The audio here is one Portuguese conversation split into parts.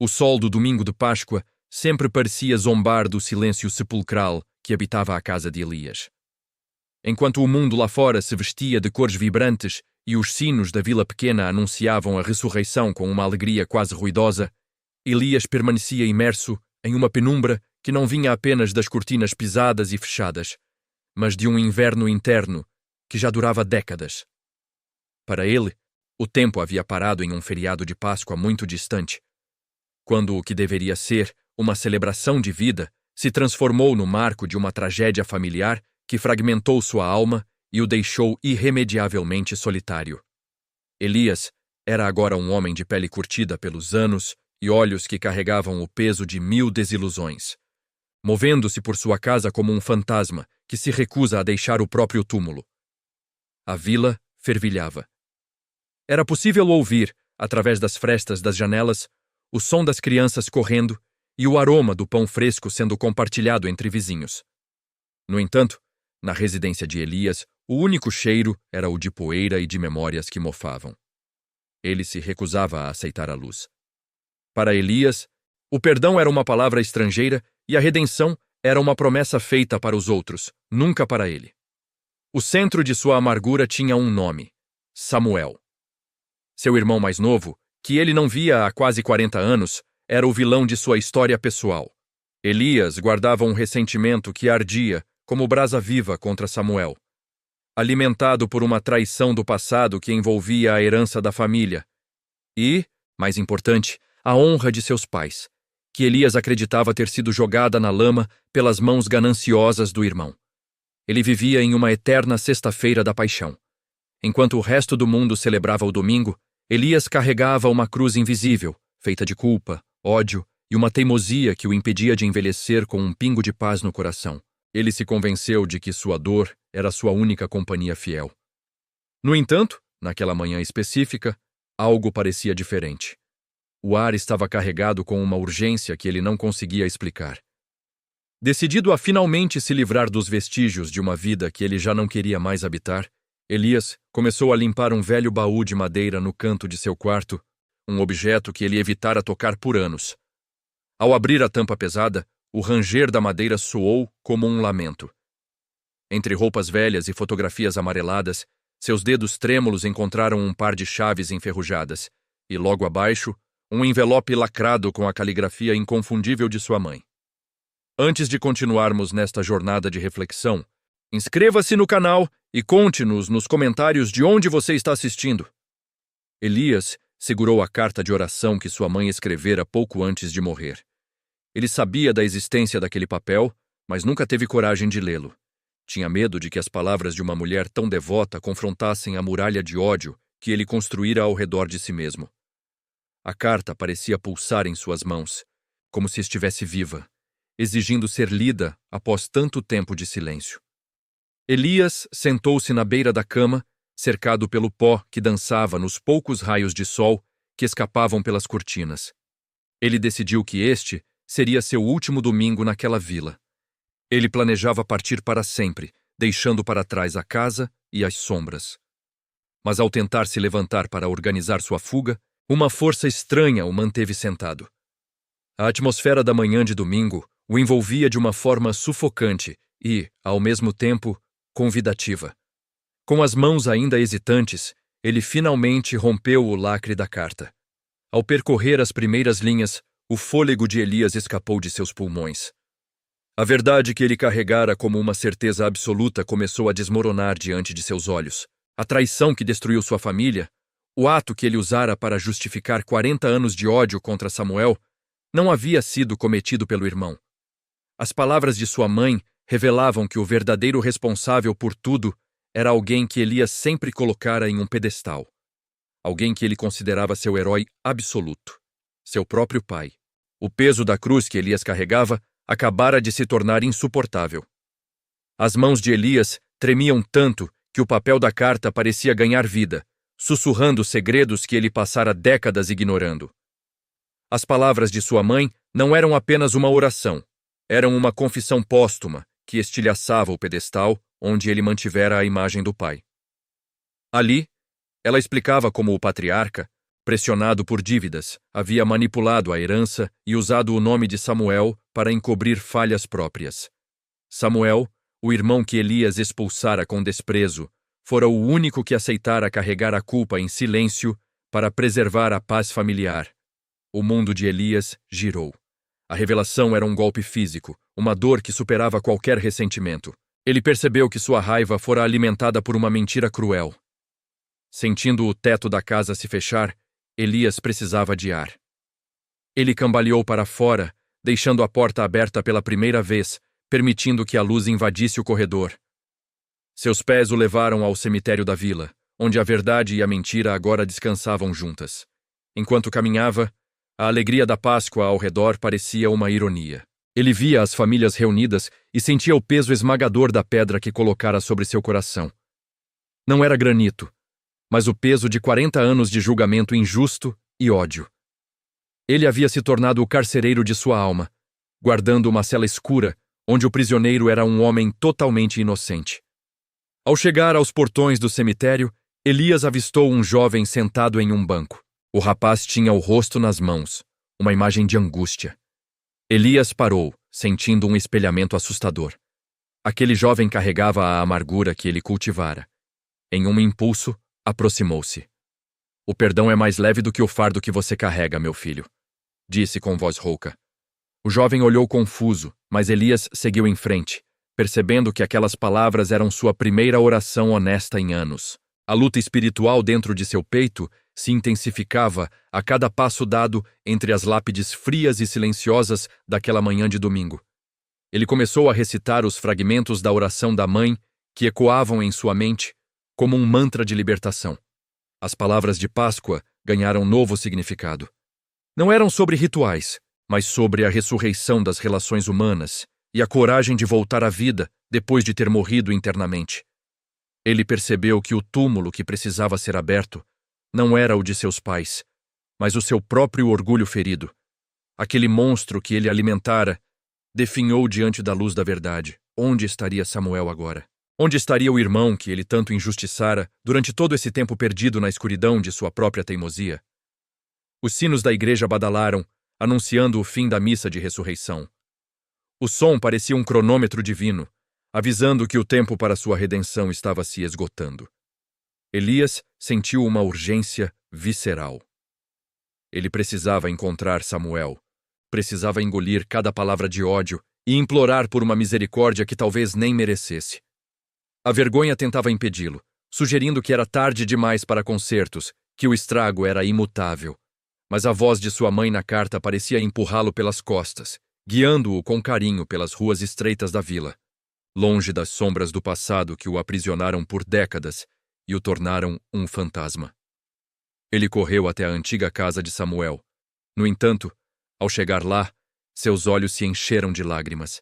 O sol do domingo de Páscoa sempre parecia zombar do silêncio sepulcral que habitava a casa de Elias. Enquanto o mundo lá fora se vestia de cores vibrantes e os sinos da vila pequena anunciavam a ressurreição com uma alegria quase ruidosa, Elias permanecia imerso em uma penumbra que não vinha apenas das cortinas pisadas e fechadas, mas de um inverno interno que já durava décadas. Para ele, o tempo havia parado em um feriado de Páscoa muito distante, quando o que deveria ser uma celebração de vida se transformou no marco de uma tragédia familiar que fragmentou sua alma e o deixou irremediavelmente solitário. Elias era agora um homem de pele curtida pelos anos e olhos que carregavam o peso de 1000 desilusões, movendo-se por sua casa como um fantasma que se recusa a deixar o próprio túmulo. A vila fervilhava. Era possível ouvir, através das frestas das janelas, o som das crianças correndo e o aroma do pão fresco sendo compartilhado entre vizinhos. No entanto, na residência de Elias, o único cheiro era o de poeira e de memórias que mofavam. Ele se recusava a aceitar a luz. Para Elias, o perdão era uma palavra estrangeira e a redenção era uma promessa feita para os outros, nunca para ele. O centro de sua amargura tinha um nome: Samuel. Seu irmão mais novo, que ele não via há quase 40 anos, era o vilão de sua história pessoal. Elias guardava um ressentimento que ardia como brasa viva contra Samuel, alimentado por uma traição do passado que envolvia a herança da família e, mais importante, a honra de seus pais, que Elias acreditava ter sido jogada na lama pelas mãos gananciosas do irmão. Ele vivia em uma eterna sexta-feira da paixão. Enquanto o resto do mundo celebrava o domingo, Elias carregava uma cruz invisível, feita de culpa, ódio e uma teimosia que o impedia de envelhecer com um pingo de paz no coração. Ele se convenceu de que sua dor era sua única companhia fiel. No entanto, naquela manhã específica, algo parecia diferente. O ar estava carregado com uma urgência que ele não conseguia explicar. Decidido a finalmente se livrar dos vestígios de uma vida que ele já não queria mais habitar, Elias começou a limpar um velho baú de madeira no canto de seu quarto, um objeto que ele evitara tocar por anos. Ao abrir a tampa pesada, o ranger da madeira soou como um lamento. Entre roupas velhas e fotografias amareladas, seus dedos trêmulos encontraram um par de chaves enferrujadas e, logo abaixo, um envelope lacrado com a caligrafia inconfundível de sua mãe. Antes de continuarmos nesta jornada de reflexão, inscreva-se no canal e conte-nos nos comentários de onde você está assistindo. Elias segurou a carta de oração que sua mãe escrevera pouco antes de morrer. Ele sabia da existência daquele papel, mas nunca teve coragem de lê-lo. Tinha medo de que as palavras de uma mulher tão devota confrontassem a muralha de ódio que ele construíra ao redor de si mesmo. A carta parecia pulsar em suas mãos, como se estivesse viva, exigindo ser lida após tanto tempo de silêncio. Elias sentou-se na beira da cama, cercado pelo pó que dançava nos poucos raios de sol que escapavam pelas cortinas. Ele decidiu que este seria seu último domingo naquela vila. Ele planejava partir para sempre, deixando para trás a casa e as sombras. Mas ao tentar se levantar para organizar sua fuga, uma força estranha o manteve sentado. A atmosfera da manhã de domingo o envolvia de uma forma sufocante e, ao mesmo tempo, convidativa. Com as mãos ainda hesitantes, ele finalmente rompeu o lacre da carta. Ao percorrer as primeiras linhas, o fôlego de Elias escapou de seus pulmões. A verdade que ele carregara como uma certeza absoluta começou a desmoronar diante de seus olhos. A traição que destruiu sua família, o ato que ele usara para justificar 40 anos de ódio contra Samuel, não havia sido cometido pelo irmão. As palavras de sua mãe revelavam que o verdadeiro responsável por tudo era alguém que Elias sempre colocara em um pedestal. Alguém que ele considerava seu herói absoluto. Seu próprio pai. O peso da cruz que Elias carregava acabara de se tornar insuportável. As mãos de Elias tremiam tanto que o papel da carta parecia ganhar vida, sussurrando segredos que ele passara décadas ignorando. As palavras de sua mãe não eram apenas uma oração, eram uma confissão póstuma que estilhaçava o pedestal onde ele mantivera a imagem do pai. Ali, ela explicava como o patriarca, pressionado por dívidas, havia manipulado a herança e usado o nome de Samuel para encobrir falhas próprias. Samuel, o irmão que Elias expulsara com desprezo, fora o único que aceitara carregar a culpa em silêncio para preservar a paz familiar. O mundo de Elias girou. A revelação era um golpe físico, uma dor que superava qualquer ressentimento. Ele percebeu que sua raiva fora alimentada por uma mentira cruel. Sentindo o teto da casa se fechar, Elias precisava de ar. Ele cambaleou para fora, deixando a porta aberta pela primeira vez, permitindo que a luz invadisse o corredor. Seus pés o levaram ao cemitério da vila, onde a verdade e a mentira agora descansavam juntas. Enquanto caminhava, a alegria da Páscoa ao redor parecia uma ironia. Ele via as famílias reunidas e sentia o peso esmagador da pedra que colocara sobre seu coração. Não era granito, mas o peso de 40 anos de julgamento injusto e ódio. Ele havia se tornado o carcereiro de sua alma, guardando uma cela escura, onde o prisioneiro era um homem totalmente inocente. Ao chegar aos portões do cemitério, Elias avistou um jovem sentado em um banco. O rapaz tinha o rosto nas mãos, uma imagem de angústia. Elias parou, sentindo um espelhamento assustador. Aquele jovem carregava a amargura que ele cultivara. Em um impulso, aproximou-se. "O perdão é mais leve do que o fardo que você carrega, meu filho", disse com voz rouca. O jovem olhou confuso, mas Elias seguiu em frente, percebendo que aquelas palavras eram sua primeira oração honesta em anos. A luta espiritual dentro de seu peito se intensificava a cada passo dado entre as lápides frias e silenciosas daquela manhã de domingo. Ele começou a recitar os fragmentos da oração da mãe que ecoavam em sua mente como um mantra de libertação. As palavras de Páscoa ganharam novo significado. Não eram sobre rituais, mas sobre a ressurreição das relações humanas e a coragem de voltar à vida depois de ter morrido internamente. Ele percebeu que o túmulo que precisava ser aberto não era o de seus pais, mas o seu próprio orgulho ferido. Aquele monstro que ele alimentara definhou diante da luz da verdade. Onde estaria Samuel agora? Onde estaria o irmão que ele tanto injustiçara durante todo esse tempo perdido na escuridão de sua própria teimosia? Os sinos da igreja badalaram, anunciando o fim da missa de ressurreição. O som parecia um cronômetro divino, avisando que o tempo para sua redenção estava se esgotando. Elias sentiu uma urgência visceral. Ele precisava encontrar Samuel, precisava engolir cada palavra de ódio e implorar por uma misericórdia que talvez nem merecesse. A vergonha tentava impedi-lo, sugerindo que era tarde demais para consertos, que o estrago era imutável. Mas a voz de sua mãe na carta parecia empurrá-lo pelas costas, guiando-o com carinho pelas ruas estreitas da vila, longe das sombras do passado que o aprisionaram por décadas e o tornaram um fantasma. Ele correu até a antiga casa de Samuel. No entanto, ao chegar lá, seus olhos se encheram de lágrimas.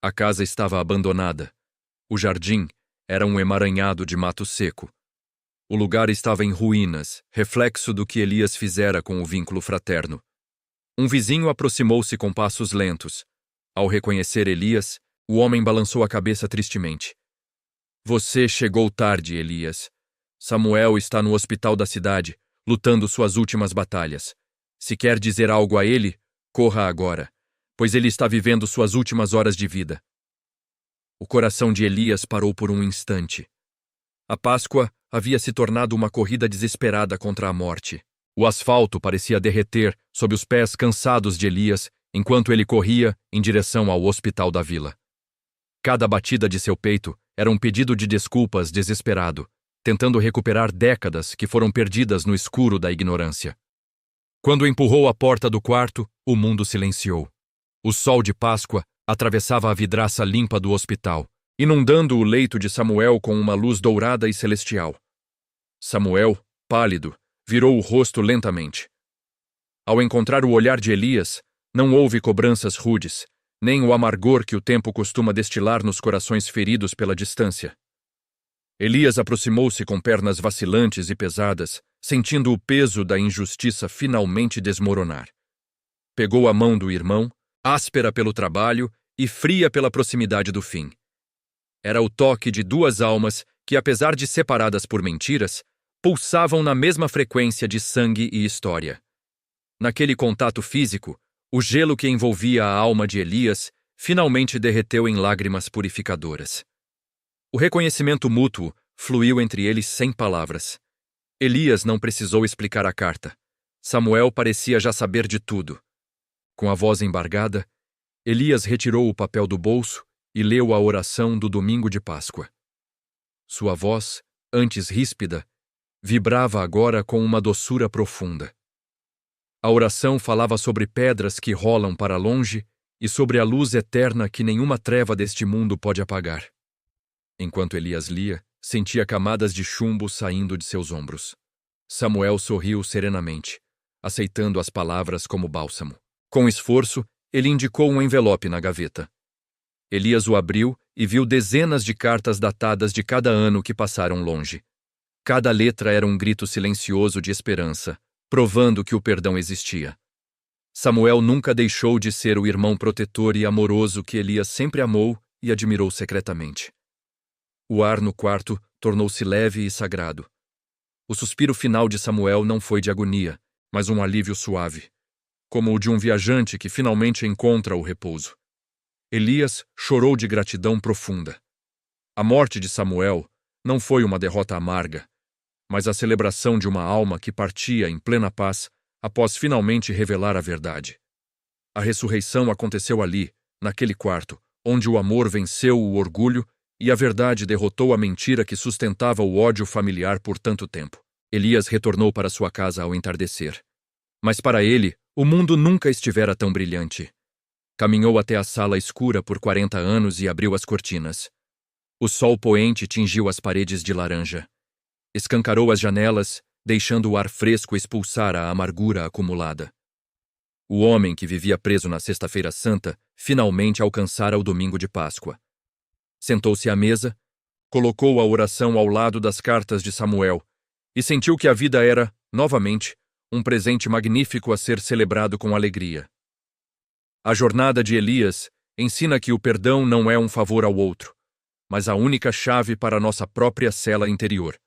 A casa estava abandonada. O jardim era um emaranhado de mato seco. O lugar estava em ruínas, reflexo do que Elias fizera com o vínculo fraterno. Um vizinho aproximou-se com passos lentos. Ao reconhecer Elias, o homem balançou a cabeça tristemente. "Você chegou tarde, Elias. Samuel está no hospital da cidade, lutando suas últimas batalhas. Se quer dizer algo a ele, corra agora, pois ele está vivendo suas últimas horas de vida." O coração de Elias parou por um instante. A Páscoa havia se tornado uma corrida desesperada contra a morte. O asfalto parecia derreter sob os pés cansados de Elias enquanto ele corria em direção ao hospital da vila. Cada batida de seu peito era um pedido de desculpas desesperado, tentando recuperar décadas que foram perdidas no escuro da ignorância. Quando empurrou a porta do quarto, o mundo silenciou. O sol de Páscoa atravessava a vidraça limpa do hospital, inundando o leito de Samuel com uma luz dourada e celestial. Samuel, pálido, virou o rosto lentamente. Ao encontrar o olhar de Elias, não houve cobranças rudes, nem o amargor que o tempo costuma destilar nos corações feridos pela distância. Elias aproximou-se com pernas vacilantes e pesadas, sentindo o peso da injustiça finalmente desmoronar. Pegou a mão do irmão, áspera pelo trabalho e fria pela proximidade do fim. Era o toque de duas almas que, apesar de separadas por mentiras, pulsavam na mesma frequência de sangue e história. Naquele contato físico, o gelo que envolvia a alma de Elias finalmente derreteu em lágrimas purificadoras. O reconhecimento mútuo fluiu entre eles sem palavras. Elias não precisou explicar a carta. Samuel parecia já saber de tudo. Com a voz embargada, Elias retirou o papel do bolso e leu a oração do domingo de Páscoa. Sua voz, antes ríspida, vibrava agora com uma doçura profunda. A oração falava sobre pedras que rolam para longe e sobre a luz eterna que nenhuma treva deste mundo pode apagar. Enquanto Elias lia, sentia camadas de chumbo saindo de seus ombros. Samuel sorriu serenamente, aceitando as palavras como bálsamo. Com esforço, ele indicou um envelope na gaveta. Elias o abriu e viu dezenas de cartas datadas de cada ano que passaram longe. Cada letra era um grito silencioso de esperança, provando que o perdão existia. Samuel nunca deixou de ser o irmão protetor e amoroso que Elias sempre amou e admirou secretamente. O ar no quarto tornou-se leve e sagrado. O suspiro final de Samuel não foi de agonia, mas um alívio suave, como o de um viajante que finalmente encontra o repouso. Elias chorou de gratidão profunda. A morte de Samuel não foi uma derrota amarga, mas a celebração de uma alma que partia em plena paz após finalmente revelar a verdade. A ressurreição aconteceu ali, naquele quarto, onde o amor venceu o orgulho e a verdade derrotou a mentira que sustentava o ódio familiar por tanto tempo. Elias retornou para sua casa ao entardecer. Mas para ele, o mundo nunca estivera tão brilhante. Caminhou até a sala escura por 40 anos e abriu as cortinas. O sol poente tingiu as paredes de laranja. Escancarou as janelas, deixando o ar fresco expulsar a amargura acumulada. O homem que vivia preso na Sexta-feira Santa finalmente alcançara o domingo de Páscoa. Sentou-se à mesa, colocou a oração ao lado das cartas de Samuel e sentiu que a vida era, novamente, um presente magnífico a ser celebrado com alegria. A jornada de Elias ensina que o perdão não é um favor ao outro, mas a única chave para a nossa própria cela interior.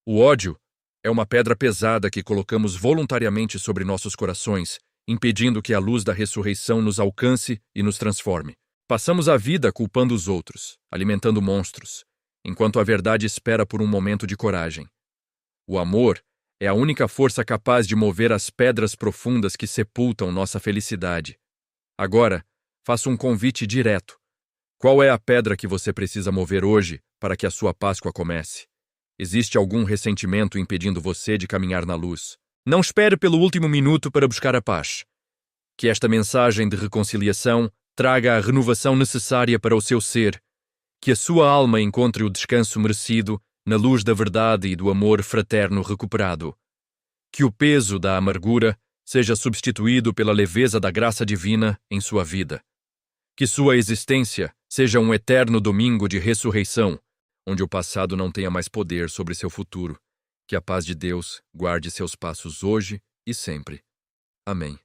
O ódio é uma pedra pesada que colocamos voluntariamente sobre nossos corações, impedindo que a luz da ressurreição nos alcance e nos transforme. Passamos a vida culpando os outros, alimentando monstros, enquanto a verdade espera por um momento de coragem. O amor é a única força capaz de mover as pedras profundas que sepultam nossa felicidade. Agora, faço um convite direto. Qual é a pedra que você precisa mover hoje para que a sua Páscoa comece? Existe algum ressentimento impedindo você de caminhar na luz? Não espere pelo último minuto para buscar a paz. Que esta mensagem de reconciliação traga a renovação necessária para o seu ser, que a sua alma encontre o descanso merecido na luz da verdade e do amor fraterno recuperado. Que o peso da amargura seja substituído pela leveza da graça divina em sua vida. Que sua existência seja um eterno domingo de ressurreição, onde o passado não tenha mais poder sobre seu futuro. Que a paz de Deus guarde seus passos hoje e sempre. Amém.